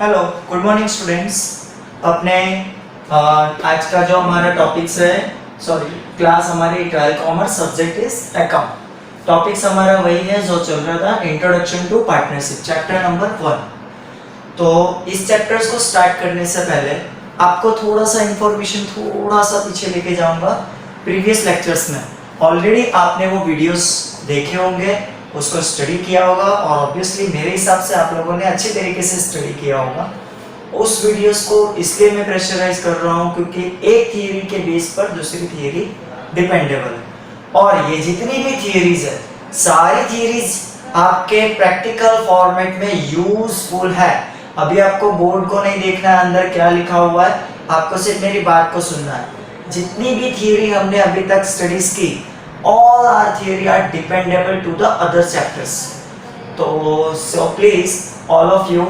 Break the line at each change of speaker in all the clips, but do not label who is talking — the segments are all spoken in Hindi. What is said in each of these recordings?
Hello, good morning students. अपने आज का जो हमारा टॉपिक्स है, क्लास हमारी 12 commerce, subject is account. Topics हमारा वही है जो चल रहा था, introduction to partnership, chapter number 1। तो इस चैप्टर्स को स्टार्ट करने से पहले आपको थोड़ा सा इंफॉर्मेशन थोड़ा सा पीछे लेके जाऊंगा। प्रीवियस लेक्चर्स में ऑलरेडी आपने वो वीडियोस देखे होंगे, उसको स्टडी किया होगा और ऑब्वियसली मेरे हिसाब से आप लोगों ने अच्छी तरीके से स्टडी किया होगा। उस वीडियोस को इसलिए मैं प्रेशराइज कर रहा हूँ क्योंकि एक थियरी के बेस पर दूसरी थियरी डिपेंडेबल है, और ये जितनी भी थियरीज है सारी थियरीज आपके प्रैक्टिकल फॉर्मेट में यूजफुल है। अभी आपको बोर्ड को नहीं देखना है अंदर क्या लिखा हुआ है, आपको सिर्फ मेरी बात को सुनना है। जितनी भी थियरी हमने अभी तक स्टडीज की, all our theory are dependable to the other chapters. So please all of you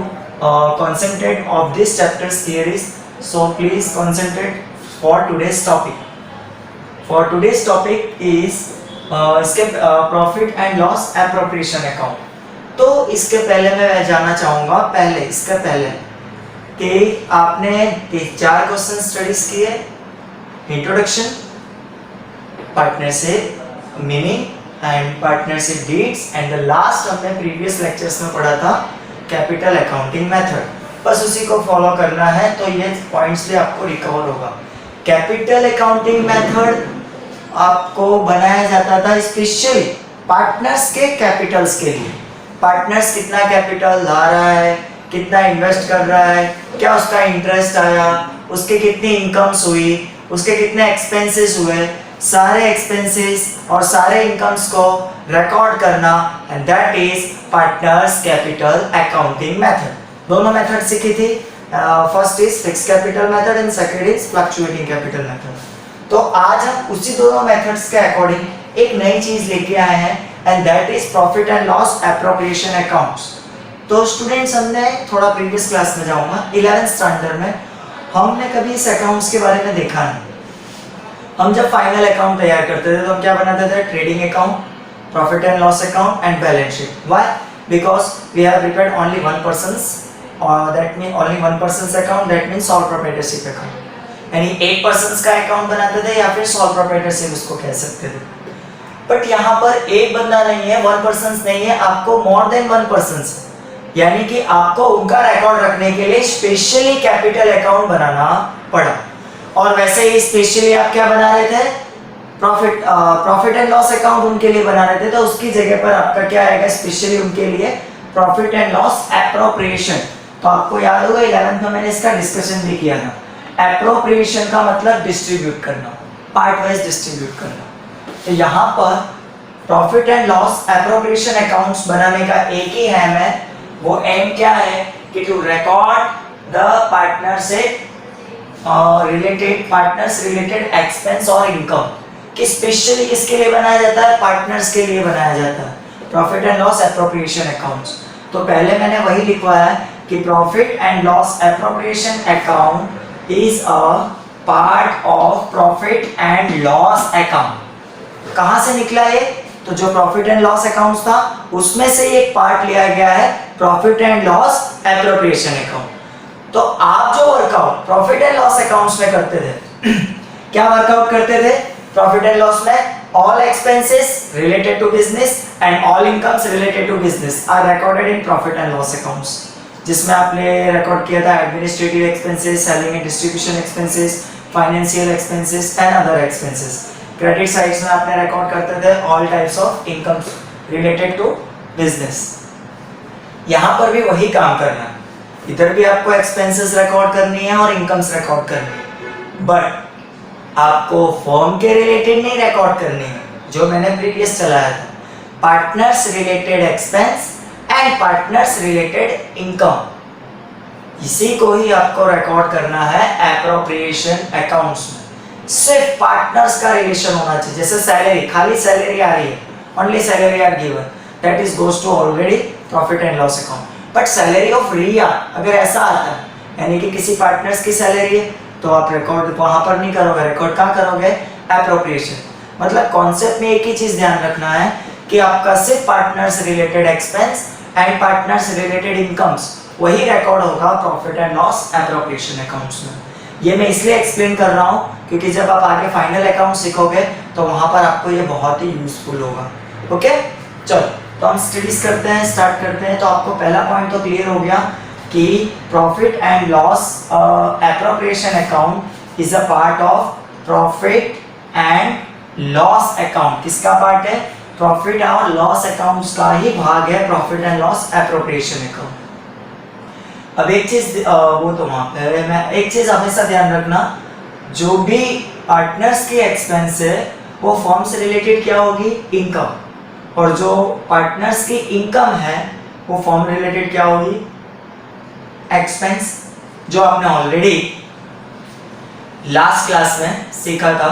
concentrate of this chapter's theories. So please concentrate for today's topic. For today's topic is इसके profit and loss appropriation account. तो इसके पहले मैं जानना चाहूँगा इसके पहले कि आपने 4 क्वेश्चन स्टडीज किए, introduction, partnership, meaning and partnership deeds, and the last हमने प्रीवियस लेक्चर्स में पढ़ा था कैपिटल अकाउंटिंग मेथड। बस उसी को फॉलो करना है तो ये पॉइंट्स भी आपको रिकवर होगा। कैपिटल अकाउंटिंग मेथड आपको बनाया जाता था स्पेशली पार्टनर्स के कैपिटल्स के लिए। पार्टनर्स कितना कैपिटल ला रहा है, कितना इन्वेस्ट कर रहा है, क्या उसका इंटरेस्ट आया, उसके कितनी इनकम्स हुई, उसके कितने एक्सपेंसेस हुए, सारे एक्सपेंसेस और सारे इनकम्स को रिकॉर्ड करना, and that is partners capital accounting method. दोनों मेथड सीखी थी। First is fix capital method and second is fluctuating capital method. तो आज हम उसी दोनों मेथड्स के अकॉर्डिंग एक नई चीज लेके आए हैं, and that is profit and loss appropriation accounts. तो स्टूडेंट्स, हमने थोड़ा प्रीवियस क्लास में जाऊंगा, 11th स्टैंडर्ड में हमने कभी इस अकाउंट्स के बारे में देखा नहीं। हम जब फाइनल अकाउंट तैयार करते थे तो हम क्या बनाते थे? Trading account, profit and loss account and balance sheet. Why? Because we have prepared only one persons, that mean only one persons account, that mean sole proprietorship account. यानी एक पर्सन्स का अकाउंट बनाते थे या फिर सोल प्रोप्राइटरशिप उसको कह सकते थे। बट यहाँ पर एक बंदा नहीं है, वन पर्सन्स नहीं है, आपको मोर देन वन पर्सन्स, यानी कि आपको उनका रिकॉर्ड रखने के लिए स्पेशली कैपिटल अकाउंट बनाना पड़ा। और वैसे ही स्पेशली आप क्या बना रहे थे? प्रॉफिट एंड लॉस अकाउंट उनके लिए बना रहे थे, तो उसकी जगह पर आपका क्या आएगा स्पेशली उनके लिए? Profit and loss appropriation. तो आपको याद होगा 11th में मैंने इसका डिस्कशन भी किया था। एप्रोप्रिएशन का मतलब डिस्ट्रीब्यूट करना, पार्ट वाइज डिस्ट्रीब्यूट करना। तो यहाँ पर profit and loss appropriation accounts बनाने का एक ही एम है। वो एम क्या है कि to record the partnership partners related expense और इनकम, कि स्पेशली किसके लिए बनाया जाता है? पार्टनर्स के लिए बनाया जाता है profit and loss appropriation accounts. तो पहले मैंने वही लिखवाया है कि profit and loss appropriation account is a part of profit and loss account. कहां से निकला ये? तो जो प्रॉफिट एंड लॉस अकाउंट्स था उसमें से एक पार्ट लिया गया है profit and loss appropriation account. तो आप जो work out profit and loss accounts में करते थे क्या वर्कआउट करते थे? प्रॉफिट एंड लॉस में all expenses related to business and all incomes related to business are recorded in profit and loss accounts, जिसमें आपने रिकॉर्ड किया था administrative expenses, selling and distribution expenses, financial expenses and other expenses. Credit sides में आपने रिकॉर्ड करते थे all types of incomes related to business. यहाँ पर भी वही काम करना है, इधर भी आपको एक्सपेंसेस रिकॉर्ड करनी है और इनकम्स रिकॉर्ड करनी है, बट आपको फर्म के रिलेटेड नहीं रिकॉर्ड करनी है, जो मैंने प्रीवियस चलाया था, partners related expense and partners related income, इसी को ही आपको रिकॉर्ड करना है एप्रोप्रिएशन अकाउंट्स में। सिर्फ पार्टनर्स का रिलेशन होना चाहिए। जैसे सैलरी, खाली सैलरी आ रही है, only salary are given, that is goes to already profit and loss account. But salary of Riya अगर ऐसा आता है, यानी कि किसी पार्टनर्स की सैलरी है, तो आप रिकॉर्ड वहां पर नहीं करोगे, रिकॉर्ड कहाँ करोगे? एप्रोप्रिएशन। मतलब कॉन्सेप्ट में एक ही चीज ध्यान रखना है कि आपका सिर्फ partners related expense and partners related incomes वही रिकॉर्ड होगा profit and loss appropriation accounts में। ये मैं इसलिए एक्सप्लेन कर रहा हूँ क्योंकि जब आप आगे फाइनल अकाउंट सीखोगे तो वहां पर आपको ये बहुत ही यूजफुल होगा। ओके, चलो तो हम स्टडीज करते हैं, स्टार्ट करते हैं। तो आपको पहला पॉइंट तो क्लियर हो गया कि profit and loss appropriation account is a part of profit and loss account. किसका पार्ट है? प्रॉफिट और लॉस अकाउंट्स का ही भाग है profit and loss appropriation account. अब एक चीज वो तो वहां पे मैं एक चीज हमेशा ध्यान रखना, जो भी पार्टनर्स की एक्सपेंस है वो फर्म से रिलेटेड क्या होगी? इनकम। और जो पार्टनर्स की इनकम है वो फर्म रिलेटेड क्या होगी? एक्सपेंस। जो आपने ऑलरेडी लास्ट क्लास में सीखा था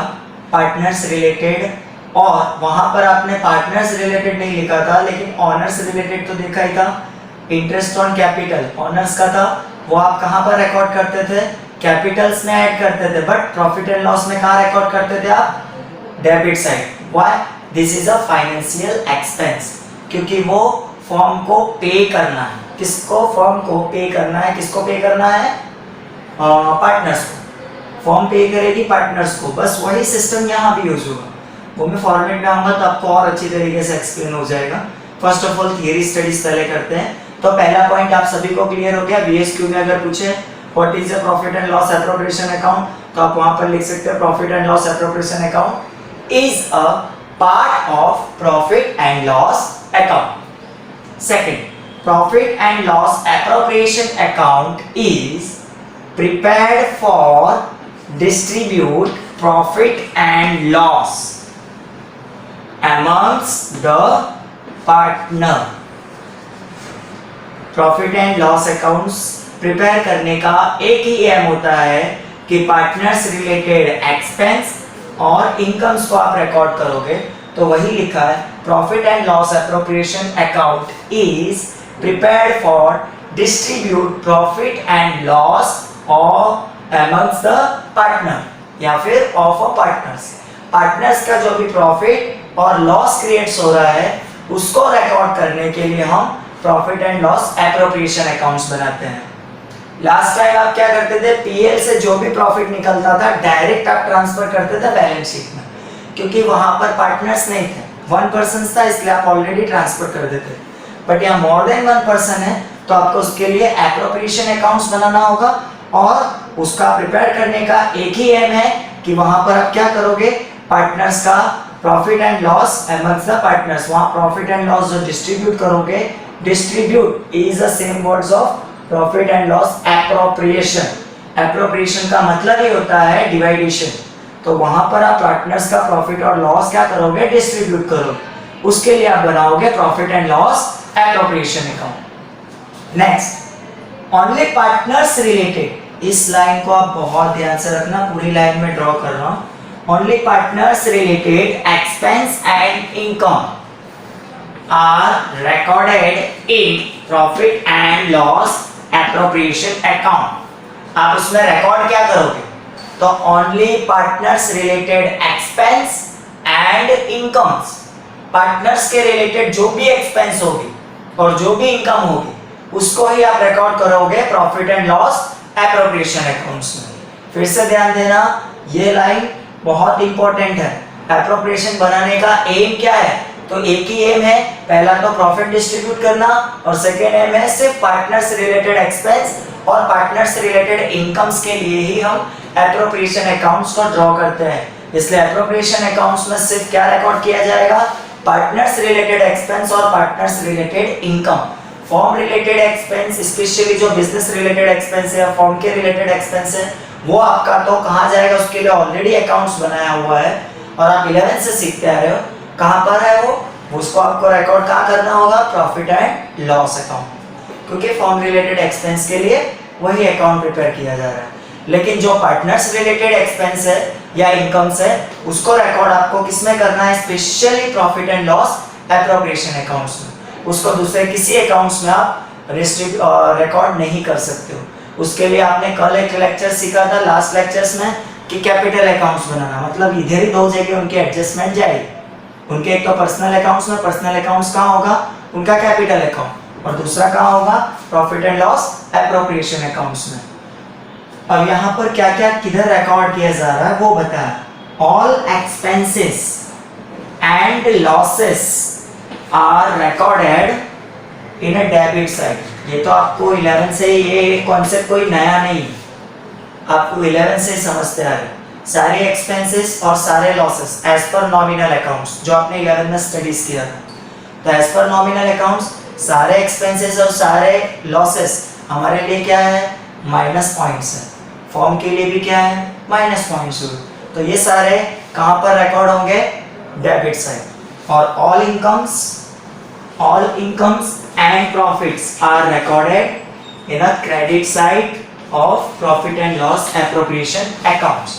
पार्टनर्स रिलेटेड, और वहां पर आपने पार्टनर्स रिलेटेड नहीं लिखा था लेकिन ऑनर्स रिलेटेड तो देखा ही था। इंटरेस्ट ऑन कैपिटल ऑनर्स का था, वो आप कहां पर रिकॉर्ड करते थे? कैपिटल्स में ऐड करते थे, बट प्रॉफिट एंड लॉस में कहां रिकॉर्ड करते थे आप? Debit side. Why? This is a financial expense, क्योंकि वो फर्म को पे करना है। किसको? फर्म को पे करना है। किसको पे करना है? पार्टनर्स को। फर्म पे करेगी पार्टनर्स को, बस वही सिस्टम यहाँ भी यूज होगा। वो मैं फॉर्मेट में आऊंगा तो आपको और अच्छी तरीके से एक्सप्लेन हो जाएगा। First of all theory studies पहले करते हैं। तो पहला पॉइंट आप सभी को क्लियर हो गया। बीएसक्यू में अगर पूछे what is a profit and loss appropriation account, तो आप वहां पर लिख सकते हैं profit and loss appropriation account is a part of profit and loss account. Second, profit and loss appropriation account is prepared for distribute profit and loss amongst the partner। Profit and loss accounts prepare करने का एक ही एम होता है कि पार्टनर्स रिलेटेड एक्सपेंस और इनकम्स को आप रिकॉर्ड करोगे। तो वही लिखा है profit and loss appropriation account is prepared for distribute profit and loss और amongst the partner या फिर ऑफ अ पार्टनर्स। पार्टनर्स का जो भी प्रॉफिट और लॉस क्रिएट्स हो रहा है उसको रिकॉर्ड करने के लिए हम profit and loss appropriation accounts बनाते हैं। लास्ट टाइम आप क्या करते थे? पीएल से जो भी प्रॉफिट निकलता था डायरेक्ट आप ट्रांसफर करते थे बैलेंस शीट में, क्योंकि वहां पर पार्टनर्स नहीं थे, वन पर्सन था, इसलिए आप ऑलरेडी ट्रांसफर कर देते। बट यहाँ मोर देन वन पर्सन है तो आपको उसके लिए एप्रोप्रिएशन अकाउंट्स बनाना होगा, और उसका प्रिपेयर करने का एक ही एम है कि वहां पर आप क्या करोगे? पार्टनर्स का profit and loss amongst the partners, वहां प्रॉफिट एंड लॉस जो डिस्ट्रीब्यूट करोगे, distribute is the same words of profit and loss appropriation. Appropriation का मतलब ही होता है डिवाइडेशन। तो वहां पर आप पार्टनर्स का प्रॉफिट और लॉस क्या करोगे? डिस्ट्रीब्यूट करोगे। उसके लिए आप बनाओगे profit and loss appropriation account. Next, only partners related, इस लाइन को आप बहुत ध्यान से रखना, पूरी लाइन में ड्रॉ कर रहा हूं। Only partners related expense and income are recorded in profit and loss appropriation account. आप उसमें रिकॉर्ड क्या करोगे? तो only partners related expense and incomes, partners के रिलेटेड जो भी एक्सपेंस होगी और जो भी इनकम होगी उसको ही आप रिकॉर्ड करोगे profit and loss appropriation accounts में। फिर से ध्यान देना, ये लाइन बहुत इंपॉर्टेंट है। एप्रोप्रिएशन बनाने का एम क्या है? तो एक ही एम है, पहला तो प्रॉफिट डिस्ट्रीब्यूट करना, और सेकेंड एम है सिर्फ पार्टनर्स रिलेटेड एक्सपेंस और पार्टनर्स रिलेटेड इनकम्स के लिए ही हम एप्रोप्रिएशन अकाउंट्स को ड्रॉ करते हैं। इसलिए एप्रोप्रिएशन अकाउंट्स में सिर्फ क्या रिकॉर्ड किया जाएगा? पार्टनर्स रिलेटेड एक्सपेंस और partners related income. Form related expense, specially जो बिजनेस रिलेटेड एक्सपेंस है, फॉर्म के रिलेटेड एक्सपेंस है, वो आपका तो कहाँ जाएगा? उसके लिए ऑलरेडी अकाउंट्स बनाया हुआ है और आप 11 से सीखते आ रहे हो। कहाँ पर है वो? उसको आपको रिकॉर्ड कहाँ करना होगा? प्रॉफिट एंड लॉस अकाउंट, क्योंकि फॉर्म रिलेटेड एक्सपेंस के लिए वही अकाउंट प्रिपेयर किया जा रहा है। लेकिन जो पार्टनर्स रिलेटेड एक्सपेंस है या इनकम्स है उसको रिकॉर्ड आपको किसमें करना है? Specially profit and loss appropriation accounts में। उसको दूसरे किसी अकाउंट्स में आप रिकॉर्ड नहीं कर सकते हो। उसके लिए आपने कल एक लेक्चर सीखा था लास्ट लेक्चर्स में कि कैपिटल अकाउंट्स बनाना, मतलब इधर ही दो जगह उनकी एडजस्टमेंट जाएगी। उनके एक तो पर्सनल अकाउंट्स में, पर्सनल अकाउंट्स कहाँ होगा? उनका कैपिटल अकाउंट, और दूसरा कहाँ होगा, profit and loss appropriation accounts में। अब यहाँ पर क्या क्या किधर रिकॉर्ड किया जा रहा है वो बताया। All expenses and losses are recorded in a debit side. ये तो आपको 11 से, ये कॉन्सेप्ट कोई नया नहीं, आपको 11 से समझते आ रहे। सारे एक्सपेंसेस और सारे losses as per nominal accounts, जो आपने 11 में स्टडीज किया था। तो एज पर नॉमिनल अकाउंट्स सारे एक्सपेंसेस और सारे लॉसेस हमारे लिए क्या है, माइनस पॉइंट्स है। फॉर्म के लिए भी क्या है, माइनस पॉइंट्स। तो ये सारे कहाँ पर रिकॉर्ड होंगे, डेबिट साइड। और all incomes and profits are recorded in a credit side of profit and loss appropriation accounts.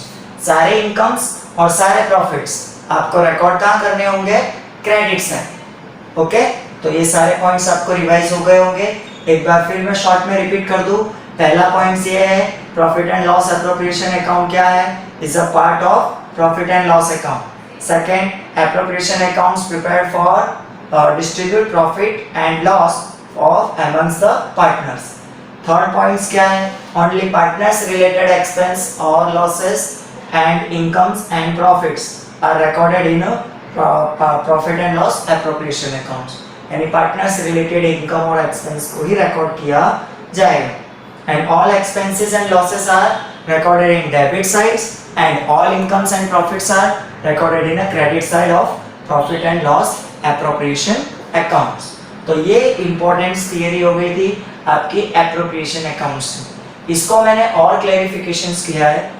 सारे इनकम्स और सारे प्रॉफिट्स आपको रिकॉर्ड कहाँ करने होंगे, क्रेडिट साइड। ओके, तो ये सारे पॉइंट्स आपको रिवाइज हो गए होंगे। एक बार फिर मैं शॉर्ट में रिपीट कर दूं। पहला पॉइंट ये है, profit and loss appropriation account क्या है, is a part of profit and loss account. Second, appropriation accounts prepared for distribute profit and loss of amongst the partners. Third points क्या है, ओनली पार्टनर्स रिलेटेड एक्सपेंस और losses and incomes and profits are recorded in a profit and loss appropriation accounts। यानी पार्टनर्स रिलेटेड इनकम और एक्सपेंस को ही रिकॉर्ड किया जाएगा। And all expenses and losses are recorded in debit sides and all incomes and profits are recorded in a credit side of profit and loss appropriation accounts। तो ये इंपॉर्टेंट थियरी हो गई थी आपकी एप्रोप्रिएशन अकाउंट्स। इसको मैंने और क्लैरिफिकेशंस किया है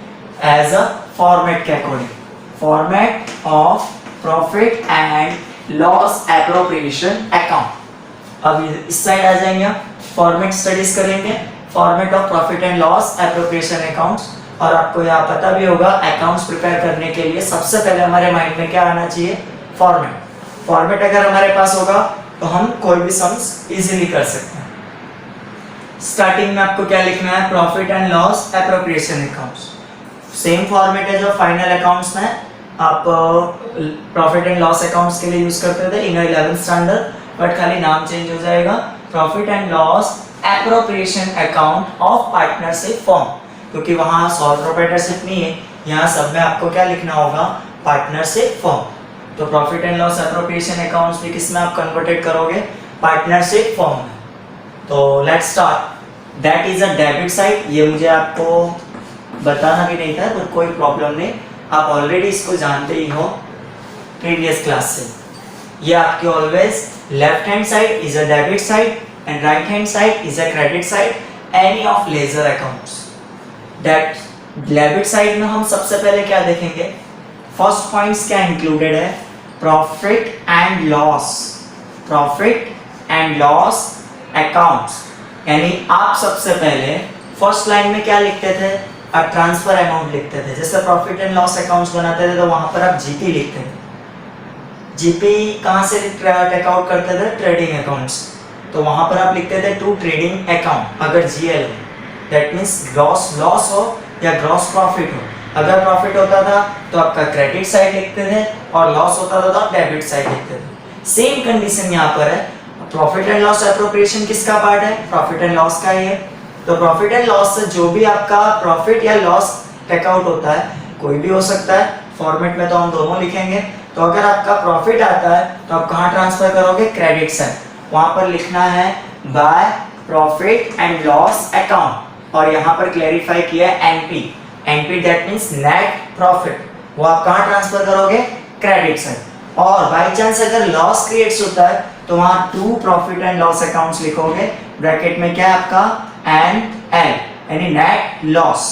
एज अ फॉर्मेट के according, format of profit and loss appropriation account. अब इस साइड आ जाएंगे, फॉर्मेट स्टडीज करेंगे, format of profit and loss appropriation accounts. और आपको यहाँ पता भी होगा, अकाउंट्स प्रिपेयर करने के लिए सबसे पहले हमारे माइंड में क्या आना चाहिए, फॉर्मेट। फॉर्मेट अगर हमारे पास होगा तो हम कोई भी सम्स इजीली कर सकते हैं। स्टार्टिंग में आपको क्या लिखना है, profit and loss appropriation accounts. Same format है जो फाइनल अकाउंट्स में आप प्रॉफिट एंड लॉस अकाउंट्स के लिए यूज करते थे इन 11th स्टैंडर्ड, बट खाली नाम चेंज हो जाएगा, profit and loss appropriation account of partnership form. क्योंकि वहाँ सॉल प्रोप्राइटरशिप नहीं है, यहाँ सब में आपको क्या लिखना होगा, पार्टनरशिप फॉर्म। तो profit and loss appropriation accounts भी किस में आप कन्वर्टेड करोगे, पार्टनरशिप फॉर्म में। तो let's start. That is a debit side. ये मुझे आपको बताना भी नहीं था, पर कोई प्रॉब्लम नहीं, आप ऑलरेडी इसको जानते ही हो प्रीवियस क्लास से। ये आपकी always left hand side is a debit side and right hand side is a credit side any of ledger accounts. That debit side में हम सबसे पहले क्या देखेंगे, फर्स्ट पॉइंट्स क्या इंक्लूडेड है, profit and loss, profit and loss accounts. यानी आप सबसे पहले फर्स्ट लाइन में क्या लिखते थे, आप ट्रांसफर अमाउंट लिखते थे। जैसे प्रॉफिट एंड लॉस अकाउंट्स बनाते थे तो वहां पर आप जीपी लिखते थे। जीपी कहां से टेक आउट करते थे, ट्रेडिंग अकाउंट्स। तो वहां पर आप लिखते थे टू ट्रेडिंग अकाउंट, अगर जीएल हो दैट मींस ग्रॉस लॉस हो या ग्रॉस प्रॉफिट हो। अगर प्रॉफिट होता था तो आपका क्रेडिट साइड लिखते थे और लॉस होता था तो आप डेबिट साइड लिखते थे। सेम कंडीशन यहाँ पर है। प्रॉफिट एंड लॉस एप्रोप्रिएशन किसका पार्ट है, प्रॉफिट एंड लॉस का ही है। तो प्रॉफिट एंड लॉस से जो भी आपका प्रॉफिट या लॉस टेक आउट होता है, कोई भी हो सकता है, फॉर्मेट में तो हम दोनों लिखेंगे। तो अगर आपका प्रॉफिट आता है तो आप कहाँ ट्रांसफर करोगे, क्रेडिट साइड। वहां पर लिखना है by profit and loss account, और यहाँ पर क्लैरिफाई किया है NP. NP that means net profit, वो आप कहाँ ट्रांसफर करोगे, क्रेडिट साइड। और बाई चांस अगर लॉस क्रिएट्स होता है तो वहां to profit and loss accounts लिखोगे, ब्रैकेट में क्या है आपका एन एल, यानी net loss.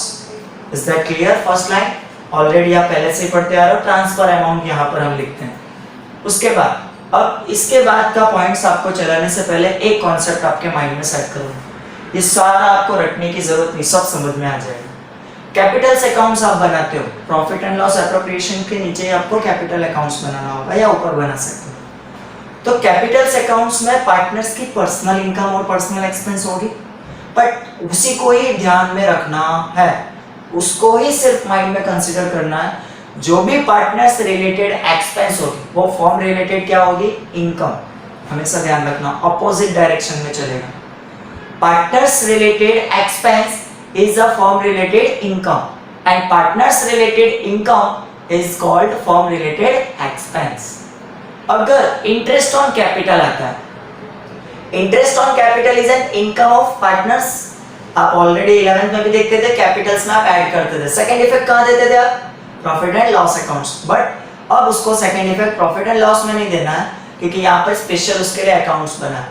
Is that clear, first line already आप पहले से पढ़ते आ रहे हो। ट्रांसफर अमाउंट यहाँ पर हम लिखते हैं। उसके बाद, अब इसके बाद का पॉइंट्स आपको चलाने से पहले एक कॉन्सेप्ट आपके माइंड में सेट करो। ये सारा आपको रटने की जरूरत नहीं, सब समझ में आ जाएगा। कैपिटल्स अकाउंट्स आप बनाते हो, प्रॉफिट एंड लॉस एप्रोप्रिएशन के नीचे आपको कैपिटल अकाउंट्स बनाना होगा या ऊपर बना सकते हो। तो कैपिटल्स अकाउंट्स में पार्टनर्स की पर्सनल इनकम और पर्सनल एक्सपेंस होगी, बट उसी को ही ध्यान में रखना है, उसको ही सिर्फ माइंड में कंसीडर करना है। जो भी पार्टनर्स रिलेटेड एक्सपेंस होगी वो फॉर्म रिलेटेड क्या होगी, इनकम। हमेशा ध्यान रखना, ऑपोजिट डायरेक्शन में चलेगा। Partners related expense is a firm related income and partners related income is called firm related expense. अगर इंटरेस्ट ऑन कैपिटल आता है, interest on capital is an income of partners. आप ऑलरेडी 11th में भी देखते थे, कैपिटल्स में आप ऐड करते थे। सेकंड इफेक्ट कहां देते थे आप? Profit and loss accounts. But अब उसको second effect profit and loss में नहीं देना है, क्योंकि यहाँ पर स्पेशल उसके लिए अकाउंट्स बना।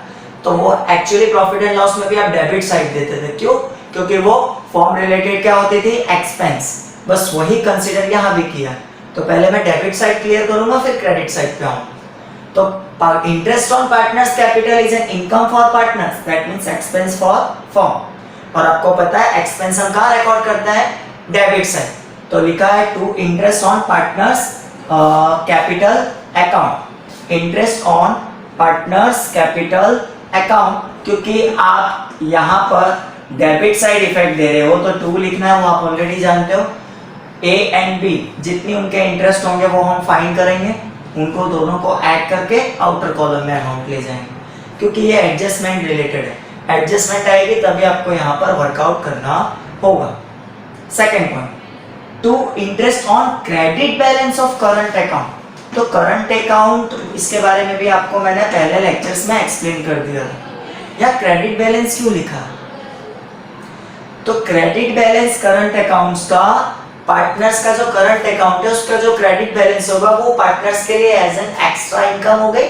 तो वो एक्चुअली प्रॉफिट एंड लॉस में भी आप डेबिट साइड देते थे। क्यों? क्योंकि वो फॉर्म रिलेटेड क्या होती थी? एक्सपेंस। बस वही कंसीडर यहाँ भी किया। तो पहले मैं डेबिट साइड क्लियर करूंगा, फिर क्रेडिट साइड पे आऊंगा। तो interest on partners capital is an income for partners, that means expense for firm. और आपको पता है एक्सपेंस हम कहाँ रिकॉर्ड करते हैं? Debit side. तो लिखा है to interest on partners capital account, interest on partners capital account. क्योंकि आप यहाँ पर डेबिट साइड इफेक्ट दे रहे हो तो टू लिखना है, वो आप ऑलरेडी जानते हो। ए एंड बी जितनी उनके इंटरेस्ट होंगे वो हम फाइंड करेंगे, उनको दोनों को ऐड करके आउटर कॉलम में अमाउंट ले जाएंगे, क्योंकि ये एडजस्टमेंट रिलेटेड है। एडजस्टमेंट आएगी तभी आपको यहाँ पर वर्कआउट करना होगा। Second point, to interest on credit balance of current account. तो करंट अकाउंट, इसके बारे में भी आपको मैंने पहले लेक्चर्स में एक्सप्लेन कर दिया था। या क्रेडिट बैलेंस क्यों लिखा? तो क्रेडिट बैलेंस करंट अकाउंट्स का, पार्टनर्स का जो करंट अकाउंट है उसका जो क्रेडिट बैलेंस होगा वो पार्टनर्स के लिए एज एन एक्स्ट्रा इनकम हो गई,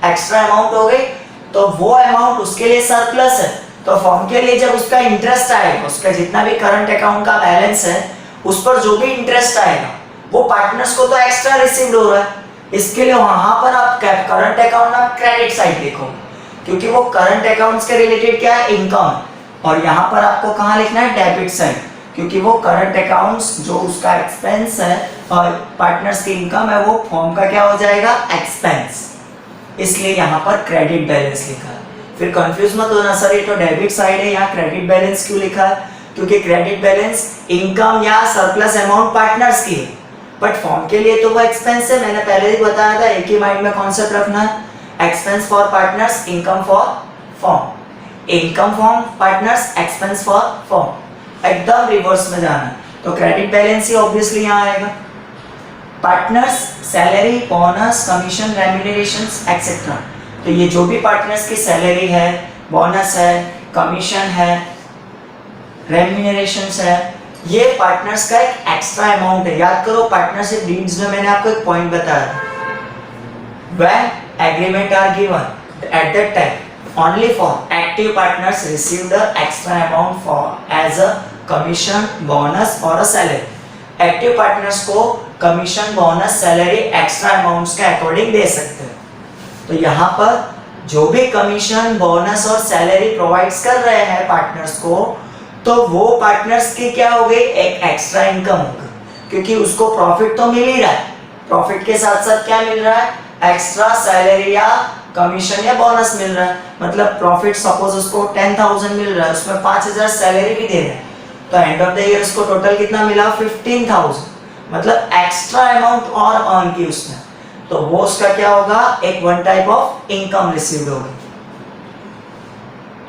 एक्स्ट्रा अमाउंट हो गई। तो वो अमाउंट उसके लिए सरप्लस है। तो फर्म के लिए जब उसका इंटरेस्ट आएगा, उसका जितना भी करंट अकाउंट का बैलेंस है उस पर जो भी इंटरेस्ट आएगा वो पार्टनर्स को तो एक्स्ट्रा रिसीव्ड हो रहा है। इसके लिए वहां पर आप करंट अकाउंट में क्रेडिट साइड देखो, क्योंकि वो करंट अकाउंट्स के रिलेटेड क्या है? इनकम। और यहाँ पर आपको कहाँ लिखना है? डेबिट साइड, क्योंकि वो करंट अकाउंट्स जो उसका एक्सपेंस है और पार्टनर्स की इनकम है वो फॉर्म का क्या हो जाएगा? एक्सपेंस। इसलिए यहाँ पर क्रेडिट बैलेंस लिखा है। फिर कंफ्यूज मत होना, सर ये तो डेबिट साइड है, यहाँ क्रेडिट बैलेंस क्यों लिखा है? क्योंकि क्रेडिट बैलेंस इनकम या सरप्लस अमाउंट पार्टनर्स की है, बट फॉर्म के लिए तो वो एक्सपेंस है। मैंने पहले ही बताया था, एक ही माइंड में कॉन्सेप्ट रखना है, expense for partners, income for form. Income form partners, expense for form, एकदम रिवर्स में जाना है। तो क्रेडिट बैलेंस ही ऑब्वियसली यहाँ आएगा। Partners salary, bonus, commission, remunerations etcetera. तो ये जो भी पार्टनर्स की सैलरी है, बोनस है, कमीशन है, रेम्यूनरेशंस है, ये पार्टनर्स का एक एक्स्ट्रा अमाउंट है। याद करो पार्टनरशिप डीड्स में मैंने आपको एक पॉइंट बताया था, when agreement are given at that time only for active partners receive the extra amount for as a commission, bonus or a salary. Active partners को commission, bonus, salary extra amounts के अकॉर्डिंग दे सकते हैं। तो यहाँ पर जो भी कमीशन, बोनस और सैलरी प्रोवाइड्स कर रहे हैं पार्टनर्स को, तो वो पार्टनर्स की क्या हो गई? एक एक्स्ट्रा इनकम होगी, क्योंकि उसको प्रॉफिट तो मिल ही रहा है। प्रॉफिट के साथ साथ क्या मिल रहा है? एक्स्ट्रा सैलरी या कमीशन या बोनस मिल रहा है। मतलब प्रॉफिट सपोज उसको 10,000 मिल रहा है, उसमें 5,000 सैलरी भी दे रहे हैं, तो एंड ऑफ द ईयर उसको टोटल कितना मिला? 15,000। मतलब एक्स्ट्रा अमाउंट और अर्न की उसने, तो वो उसका क्या होगा? एक one type of income received होगी।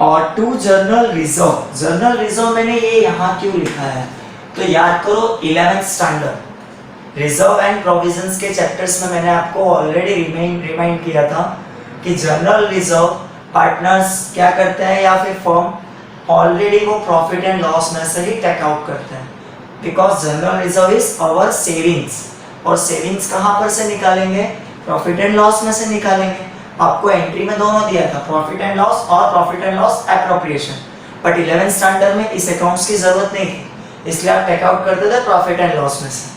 और to general reserve, general reserve मैंने ये यहाँ क्यों लिखा है? तो याद करो 11th standard reserve and provisions के चैप्टर्स में मैंने आपको ऑलरेडी रिमाइंड किया था कि जनरल रिजर्व पार्टनर्स क्या करते हैं या फिर फर्म ऑलरेडी वो प्रॉफिट एंड लॉस में से ही टेक आउट करते हैं, because general reserve is our savings. और सेविंग्स कहाँ पर से निकालेंगे? प्रॉफिट एंड लॉस में से निकालेंगे। आपको एंट्री में दोनों दिया था, प्रॉफिट एंड लॉस और profit and loss appropriation, but 11th standard में इस अकाउंट्स की जरूरत नहीं थी, इसलिए आप टेक आउट करते थे प्रॉफिट एंड लॉस में से।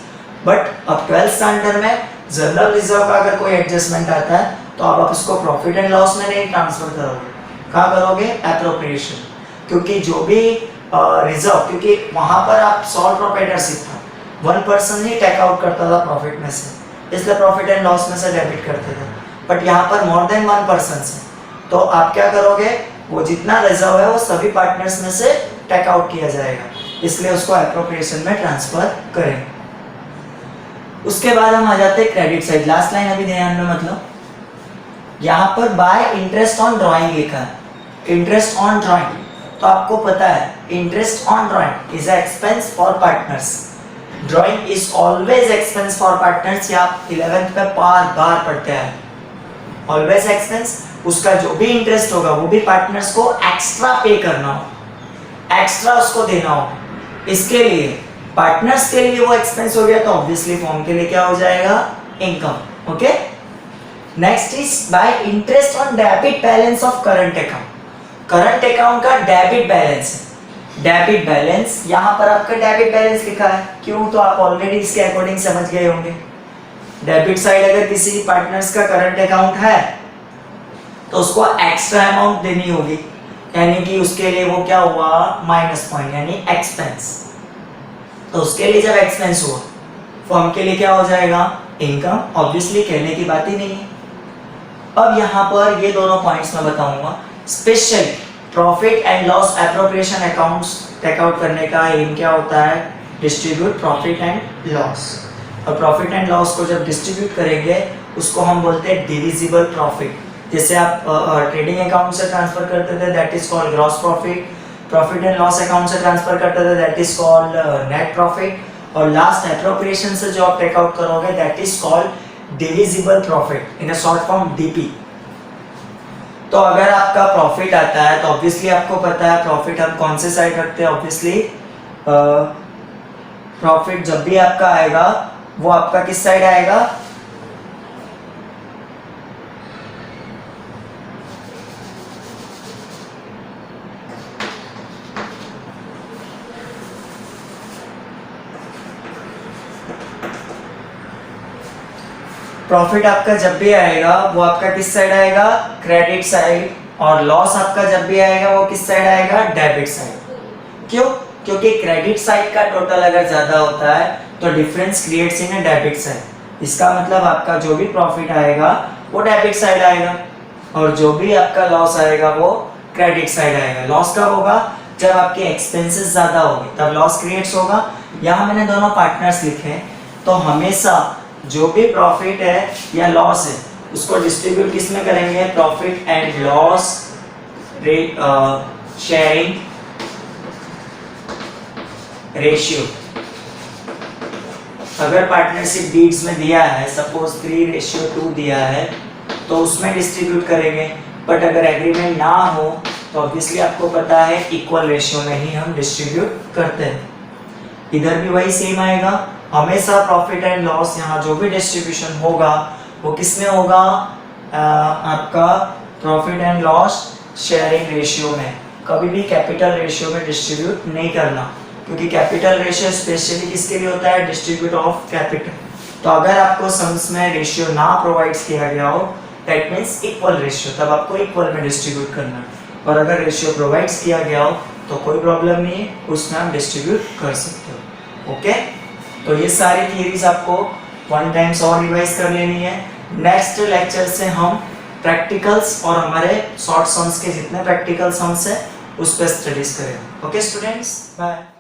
बट अब 12th स्टैंडर्ड में जनरल रिजर्व का अगर कोई एडजस्टमेंट आता है तो आप उसको प्रॉफिट एंड लॉस में नहीं ट्रांसफर करोगे, कहाँ करोगे? एप्रोप्रिएशन। क्योंकि जो भी रिजर्व, क्योंकि वहाँ पर आप सॉल प्रोप्राइटरशिप था, वन पर्सन ही टेक आउट करता था प्रॉफिट में से, इसलिए प्रॉफिट एंड लॉस में से डेबिट करते थे। बट यहाँ पर मोर देन वन पर्सन है, तो आप क्या करोगे? वो जितना रिजर्व है वो सभी पार्टनर्स में से टेक आउट किया जाएगा, इसलिए उसको एप्रोप्रिएशन में ट्रांसफर करें। उसके बाद हम आ जाते हैं क्रेडिट साइड। लास्ट लाइन अभी ध्यान में मतलब यहाँ पर बाय इंटरेस्ट ऑन ड्राइंग लिखा है, इंटरेस्ट ऑन ड्राइंग, तो आपको पता है interest on drawing is expense for partners, drawing is always expense for partners, ये आप 11th में बार बार पढ़ते हैं, ऑलवेज एक्सपेंस, उसका जो भी इंटरेस्ट होगा वो भी पार्टनर्स को एक्स्ट्रा पे करना हो, एक्स्ट्रा उसको देना हो, इसके लिए पार्टनर्स के लिए वो एक्सपेंस हो गया तो ऑब्वियसली फॉर्म के लिए क्या हो जाएगा, income. Okay, next is by interest on debit balance of current account, current account का डेबिट बैलेंस, डेबिट बैलेंस, यहाँ पर आपका डेबिट बैलेंस लिखा है, क्यों, तो आप ऑलरेडी इसके अकॉर्डिंग समझ गए होंगे, डेबिट साइड अगर किसी पार्टनर्स का करंट अकाउंट है तो उसको एक्स्ट्रा अमाउंट देनी होगी, यानी कि उसके लिए वो क्या हुआ, माइनस पॉइंट यानी एक्सपेंस, तो उसके लिए जब एक्सपेंस हुआ फॉर्म के लिए क्या हो जाएगा, इनकम, ऑब्वियसली कहने की बात ही नहीं है। अब यहाँ पर ये दोनों पॉइंट्स मैं बताऊंगा, special profit and loss appropriation accounts take out करने का एम क्या होता है, डिस्ट्रीब्यूट प्रॉफिट एंड लॉस, और प्रॉफिट एंड लॉस को जब डिस्ट्रीब्यूट करेंगे उसको हम बोलते हैं डिविजिबल प्रॉफिट, जैसे आप ट्रेडिंग अकाउंट से ट्रांसफर करते थे that is called gross profit, profit and loss account से ट्रांसफर करते थे that is called net profit, और लास्ट एप्रोप्रिएशन से जो आप टेक आउट करोगे that is called divisible profit, in a short form DP. तो अगर आपका प्रॉफिट आता है तो ऑब्वियसली आपको पता है प्रॉफिट हम कौन से साइड रखते हैं, ऑब्वियसली प्रॉफिट जब भी आपका आएगा वो आपका किस साइड आएगा, प्रॉफिट आपका जब भी आएगा वो आपका किस साइड आएगा, क्रेडिट साइड, और लॉस आपका जब भी आएगा वो किस साइड आएगा, डेबिट साइड। क्यों, क्योंकि क्रेडिट साइड का टोटल अगर ज्यादा होता है तो difference creates in a debit side, इसका मतलब आपका जो भी प्रॉफिट आएगा वो डेबिट साइड आएगा और जो भी आपका लॉस आएगा वो क्रेडिट साइड आएगा। लॉस कब होगा, जब आपके एक्सपेंसेस ज्यादा होंगे तब लॉस क्रिएट्स होगा। यहाँ मैंने दोनों पार्टनर्स लिखे हैं, तो हमेशा जो भी प्रॉफिट है या लॉस है उसको डिस्ट्रीब्यूट किस में करेंगे, profit and loss sharing ratio. अगर पार्टनरशिप डीड्स में दिया है सपोज 3:2 दिया है तो उसमें डिस्ट्रीब्यूट करेंगे, बट अगर एग्रीमेंट ना हो तो ऑब्वियसली आपको पता है इक्वल रेशियो में ही हम डिस्ट्रीब्यूट करते हैं। इधर भी वही सेम आएगा, हमेशा प्रॉफिट एंड लॉस यहाँ जो भी डिस्ट्रीब्यूशन होगा वो किस में होगा, आपका profit and loss sharing ratio में, कभी भी कैपिटल रेशियो में डिस्ट्रीब्यूट नहीं करना, क्योंकि कैपिटल रेशियो स्पेशली किसके लिए होता है, डिस्ट्रीब्यूट ऑफ कैपिटल। तो अगर आपको सम्स में रेशियो ना प्रोवाइड किया गया हो दैट मीन्स इक्वल रेशियो, तब आपको इक्वल में डिस्ट्रीब्यूट करना है, और अगर रेशियो प्रोवाइड किया गया हो तो कोई प्रॉब्लम नहीं है, उसमें आप डिस्ट्रीब्यूट कर सकते हो। ओके, तो ये सारी थियरीज आपको 1 टाइम्स और रिवाइज कर लेनी है। नेक्स्ट लेक्चर से हम प्रैक्टिकल्स और हमारे शॉर्ट सम्स के जितने प्रैक्टिकल सम्स है उस पर स्टडीज करेंगे। Okay students, bye.